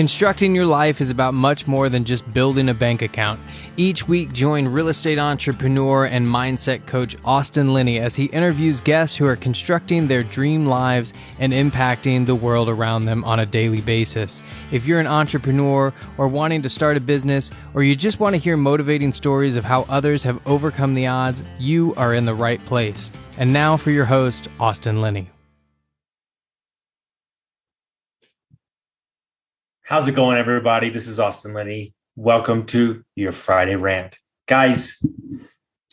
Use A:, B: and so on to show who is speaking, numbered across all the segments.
A: Constructing your life is about much more than just building a bank account. Each week, join real estate entrepreneur and mindset coach Austin Linney as he interviews guests who are constructing their dream lives and impacting the world around them on a daily basis. If you're an entrepreneur or wanting to start a business, or you just want to hear motivating stories of how others have overcome the odds, you are in the right place. And now for your host, Austin Linney.
B: How's it going, everybody? This is Austin Linney. Welcome to your Friday Rant. Guys,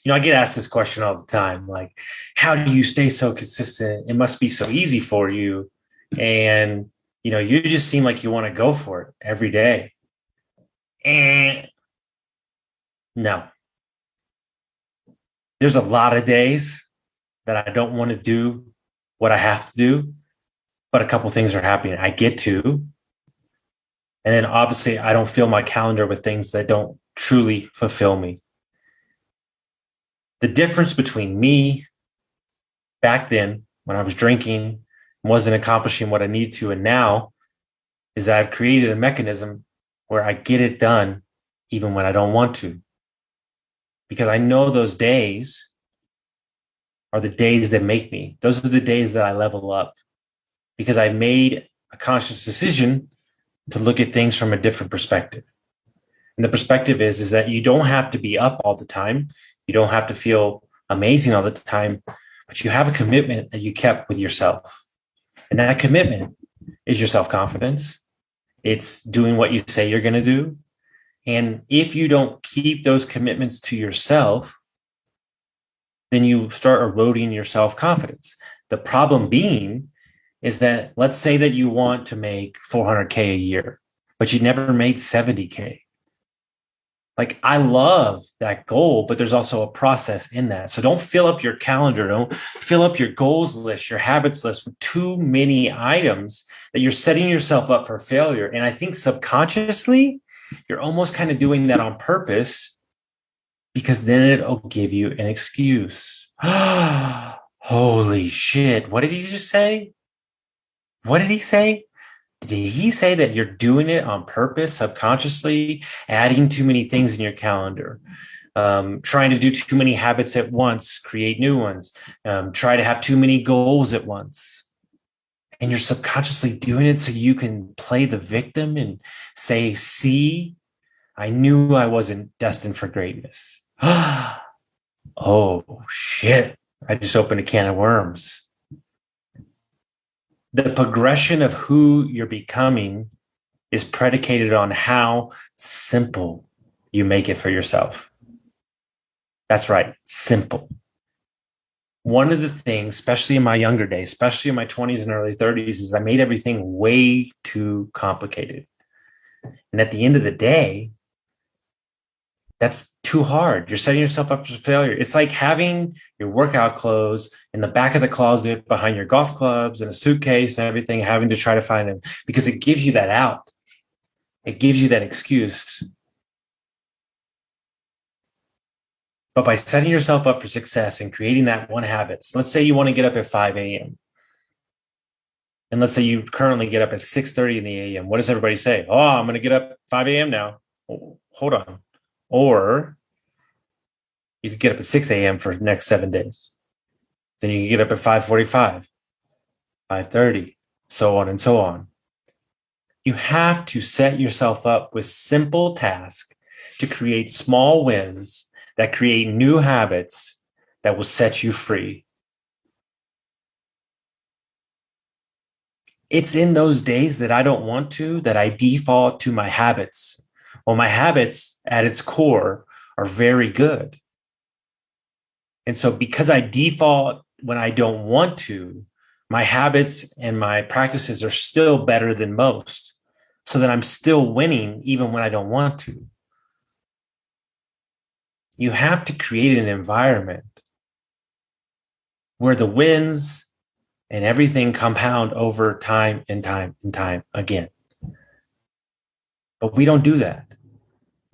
B: I get asked this question all the time, like, how do you stay so consistent? It must be so easy for you. And, you just seem like you want to go for it every day. And no. There's a lot of days that I don't want to do what I have to do, but a couple things are happening. I get to. And then obviously I don't fill my calendar with things that don't truly fulfill me. The difference between me back then when I was drinking, wasn't accomplishing what I need to, and now is that I've created a mechanism where I get it done even when I don't want to. Because I know those days are the days that make me. Those are the days that I level up. Because I made a conscious decision to look at things from a different perspective. And the perspective is that you don't have to be up all the time. You don't have to feel amazing all the time, but you have a commitment that you kept with yourself. And that commitment is your self-confidence. It's doing what you say you're going to do. And if you don't keep those commitments to yourself, then you start eroding your self-confidence. The problem being is that, let's say that you want to make $400K a year, but you never made $70K. Like, I love that goal, but there's also a process in that. So don't fill up your calendar. Don't fill up your goals list, your habits list with too many items that you're setting yourself up for failure. And I think subconsciously, you're almost kind of doing that on purpose, because then it'll give you an excuse. Holy shit. What did he just say? What did he say? Did he say that you're doing it on purpose, subconsciously, adding too many things in your calendar, trying to do too many habits at once, create new ones, try to have too many goals at once? And you're subconsciously doing it so you can play the victim and say, see, I knew I wasn't destined for greatness. Oh, shit. I just opened a can of worms. The progression of who you're becoming is predicated on how simple you make it for yourself. That's right, simple. One of the things, especially in my younger days, especially in my 20s and early 30s, is I made everything way too complicated. And at the end of the day, that's too hard. You're setting yourself up for failure. It's like having your workout clothes in the back of the closet behind your golf clubs and a suitcase and everything, having to try to find them, because it gives you that out. It gives you that excuse. But by setting yourself up for success and creating that one habit, so let's say you want to get up at 5 a.m. And let's say you currently get up at 6:30 in the a.m. What does everybody say? Oh, I'm going to get up at 5 a.m. now. Oh, hold on. Or you could get up at 6 a.m. for the next 7 days. Then you can get up at 5:45, 5:30, so on and so on. You have to set yourself up with simple tasks to create small wins that create new habits that will set you free. It's in those days that I don't want to, that I default to my habits. Well, my habits at its core are very good. And so because I default when I don't want to, my habits and my practices are still better than most, so that I'm still winning even when I don't want to. You have to create an environment where the wins and everything compound over time and time and time again. But we don't do that.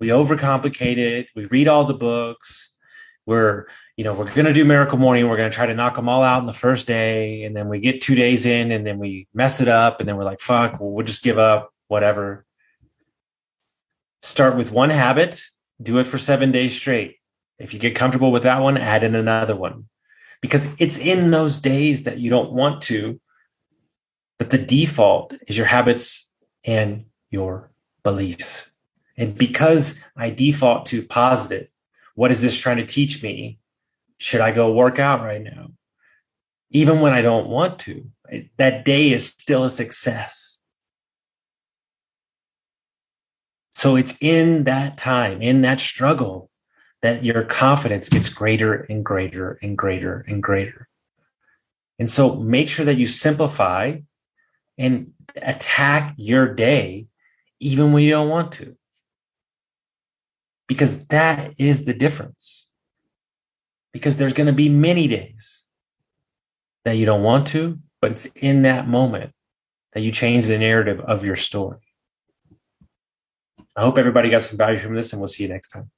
B: We overcomplicate it. We read all the books. We're going to do Miracle Morning. We're going to try to knock them all out in the first day. And then we get 2 days in and then we mess it up. And then we're like, fuck, we'll just give up, whatever. Start with one habit, do it for 7 days straight. If you get comfortable with that one, add in another one. Because it's in those days that you don't want to, but the default is your habits and your beliefs. And because I default to positive, what is this trying to teach me? Should I go work out right now? Even when I don't want to, that day is still a success. So it's in that time, in that struggle, that your confidence gets greater and greater and greater and greater. And so make sure that you simplify and attack your day even when you don't want to. Because that is the difference. Because there's going to be many days that you don't want to, but it's in that moment that you change the narrative of your story. I hope everybody got some value from this, and we'll see you next time.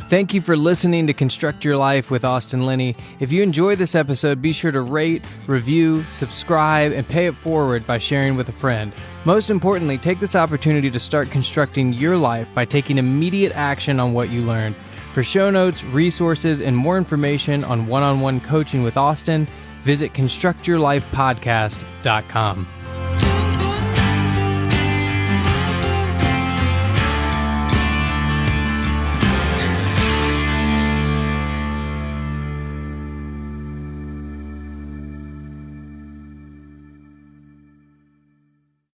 A: Thank you for listening to Construct Your Life with Austin Linney. If you enjoyed this episode, be sure to rate, review, subscribe, and pay it forward by sharing with a friend. Most importantly, take this opportunity to start constructing your life by taking immediate action on what you learned. For show notes, resources, and more information on one-on-one coaching with Austin, visit constructyourlifepodcast.com.